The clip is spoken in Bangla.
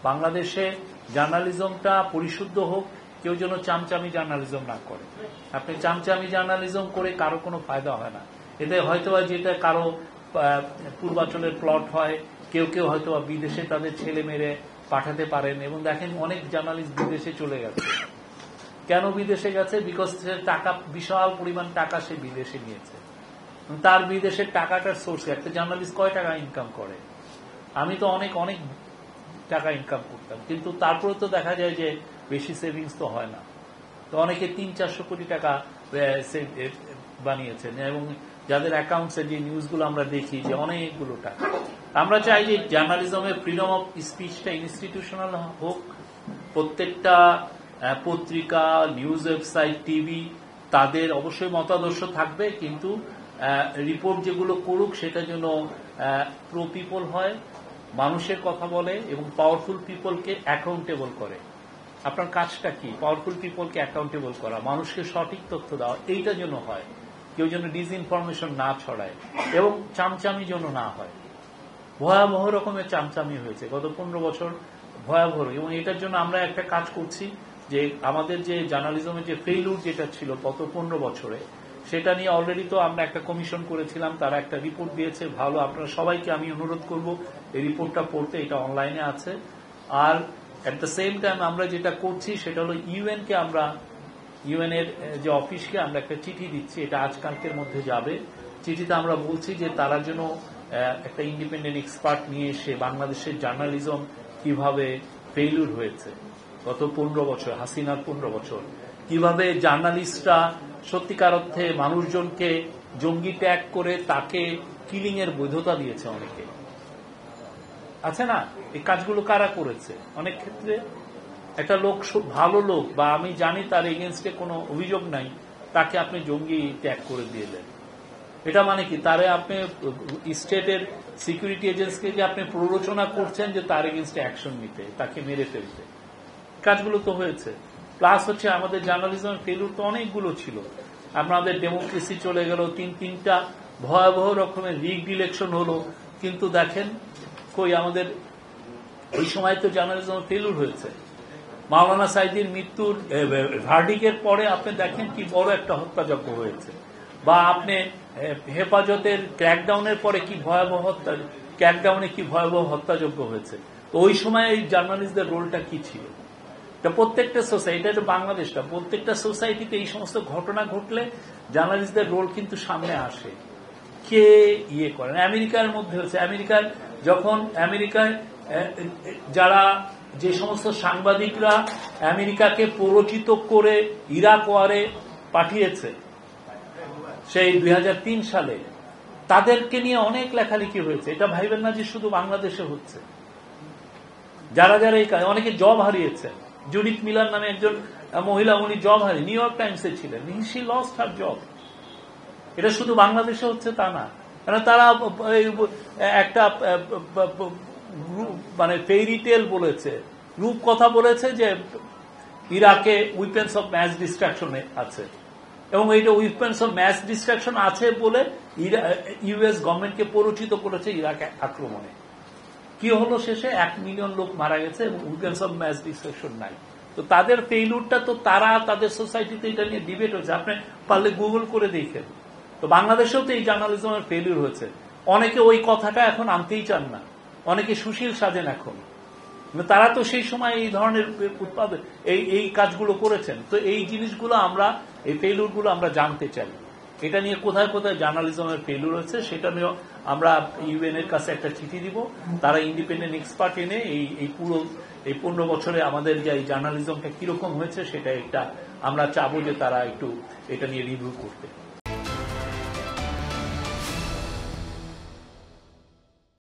বাংলাদেশে জার্নালিজমটা পরিশুদ্ধ হোক, কেউ যেন চামচামি জার্নালিজম না করে। আপনি চামচামি জার্নালিজম করে কারো কোনো ফায়দা হয় না। এতে হয়তো যেটা কারো পূর্বাঞ্চলের প্লট হয়, কেউ কেউ হয়তো বিদেশে তাদের ছেলে মেরে পাঠাতে পারেন, এবং দেখেন অনেক জার্নালিস্ট বিদেশে চলে গেছে। কেন বিদেশে গেছে? বিকজ টাকা, বিশাল পরিমাণ টাকা সে বিদেশে নিয়েছে। তার বিদেশের টাকাটার সোর্স, একটা জার্নালিস্ট কয় টাকা ইনকাম করে? আমি তো অনেক অনেক টাকা ইনকাম করতাম, কিন্তু তারপরে তো দেখা যায় যে বেশি সেভিংস তো হয় না। তো অনেকে 300-400 কোটি টাকা বানিয়েছেন, এবং যাদের অ্যাকাউন্টসে যে নিউজগুলো আমরা দেখি যে অনেকগুলো টাকা। আমরা চাই যে জার্নালিজমের ফ্রিডম অফ স্পিচটা ইনস্টিটিউশনাল হোক। প্রত্যেকটা পত্রিকা, নিউজ ওয়েবসাইট, টিভি, তাদের অবশ্যই মতাদর্শ থাকবে, কিন্তু রিপোর্ট যেগুলো করুক সেটা যেন প্রো পিপল হয়, মানুষের কথা বলে এবং পাওয়ারফুল পিপলকে অ্যাকাউন্টেবল করে। আপনার কাজটা কি? পাওয়ারফুল পিপলকে অ্যাকাউন্টেবল করা, মানুষকে সঠিক তথ্য দেওয়া, এইটা যেন হয়। কেউ যেন ডিসইনফরমেশন না ছড়ায়, এবং চামচামি যেন না হয়। ভয়াবহ রকমের চামচামি হয়েছে গত 15 বছর, ভয়াবহ। এবং এটার জন্য আমরা একটা কাজ করছি যে আমাদের যে জার্নালিজমের যে ফেইলুর যেটা ছিল গত 15 বছরে, সেটা নিয়ে অলরেডি তো আমরা একটা কমিশন করেছিলাম, তারা একটা রিপোর্ট দিয়েছে। ভালো, আপনারা সবাইকে আমি অনুরোধ করব এই রিপোর্টটা পড়তে, এটা অনলাইনে আছে। আর অ্যাট দ্য সেম টাইম আমরা যেটা করছি সেটা হলো ইউএনকে, আমরা ইউএনের যে অফিসকে আমরা একটা চিঠি দিচ্ছি, এটা আজকালকের মধ্যে যাবে। চিঠিতে আমরা বলছি যে তারা যেন একটা ইন্ডিপেন্ডেন্ট এক্সপার্ট নিয়ে এসে বাংলাদেশের জার্নালিজম কিভাবে ফেইলুর হয়েছে গত 15 বছর, হাসিনার 15 বছর, কিভাবে জার্নালিস্টরা সত্যিকার অর্থে মানুষজনকে জঙ্গি ট্যাগ করে তাকে কিলিং এর বৈধতা দিয়েছে অনেকে, আছে না? এই কাজগুলো কারা করেছে? অনেক ক্ষেত্রে একটা লোক, ভালো লোক, বা আমি জানি তার এগেনস্টে কোনো অভিযোগ নাই, তাকে আপনি জঙ্গি ট্যাগ করে দিলেন। এটা মানে কি? তারে আপনি স্টেটের সিকিউরিটি এজেন্সিকে আপনি প্ররোচনা করছেন যে তার এগেনস্টে অ্যাকশন নিতে, তাকে মেরে ফেলতে। কাজগুলো তো হয়েছে। প্লাস হচ্ছে আমাদের জার্নালিজমের ফেলুর তো অনেকগুলো ছিল। আমাদের ডেমোক্রেসি চলে গেল, তিনটা ভয়াবহ রকমের রিগড ইলেকশন হলো, কিন্তু দেখেন কই আমাদের ওই সময় তো জার্নালিজম ফেলুর হয়েছে। মাওলানা সাইদির মৃত্যুর ভার্ডিকের পরে আপনি দেখেন কি বড় একটা হত্যাযজ্ঞ হয়েছে, বা আপনি হেফাজতের ক্র্যাকডাউনের পরে কি ভয়াবহ ক্র্যাকডাউনে কি ভয়াবহ হত্যাযজ্ঞ হয়েছে। তো ওই সময় এই জার্নালিস্টদের রোলটা কি ছিল? প্রত্যেকটা সোসাইটি, এটা বাংলাদেশটা, প্রত্যেকটা সোসাইটিতে এই সমস্ত ঘটনা ঘটলে জার্নালিস্টদের রোল কিন্তু সামনে আসে। কে ইয়ে করেন? আমেরিকার মধ্যে হচ্ছে, আমেরিকার যখন আমেরিকায় যারা যে সমস্ত সাংবাদিকরা আমেরিকাকে প্ররোচিত করে ইরাক ওয়ারে পাঠিয়েছে সেই 2003 সালে, তাদেরকে নিয়ে অনেক লেখালেখি হয়েছে। এটা ভাইবেন না যে শুধু বাংলাদেশে হচ্ছে। যারা যারা এই অনেকে জব হারিয়েছে। জুডিথ মিলার নামে একজন মহিলা, উনি জব হারিয়ে নিউ ইয়র্ক টাইমসে ছিলেন, শি লস্ট হার জব। এটা শুধু বাংলাদেশে হচ্ছে তা না, কারণ তারা একটা মানে ফেইরি টেল বলেছে, রূপ কথা বলেছে যে ইরাকে উইপেন্স অফ ম্যাস ডিস্ট্রাকশন আছে, এবং এইটা উইপেন্স অফ ম্যাস ডিস্ট্রাকশন আছে বলে ইউএস গভর্নমেন্টকে প্ররোচিত করেছে ইরাক আক্রমণে। কি হলো শেষে? 1 মিলিয়ন লোক মারা গেছে এবং উইপেন্স অফ ম্যাস ডিস্ট্রাকশন নাই। তো তাদের ফেইলুরটা তো তারা তাদের সোসাইটিতে এটা নিয়ে ডিবেট হয়েছে, আপনি পারলে গুগল করে দেখেন। তো বাংলাদেশেও তো এই জার্নালিজমের ফেইলুর হয়েছে। অনেকে ওই কথাটা এখন আনতেই চান না, অনেকে সুশীল সাজেন এখন। তারা তো সেই সময় এই ধরনের উৎপাদন এই কাজগুলো করেছেন। তো এই জিনিসগুলো আমরা, এই ফেইলুরগুলো আমরা জানতে চাই। এটা নিয়ে কোথায় কোথায় জার্নালিজমের ফেইলুর হয়েছে সেটা নিয়ে আমরা ইউএন এর কাছে একটা চিঠি দিব। তারা ইন্ডিপেন্ডেন্ট এক্সপার্ট এনে এই পুরো এই 15 বছরে আমাদের যে জার্নালিজমটা কিরকম হয়েছে সেটা একটা আমরা চাবো যে তারা একটু এটা নিয়ে রিভিউ করতে।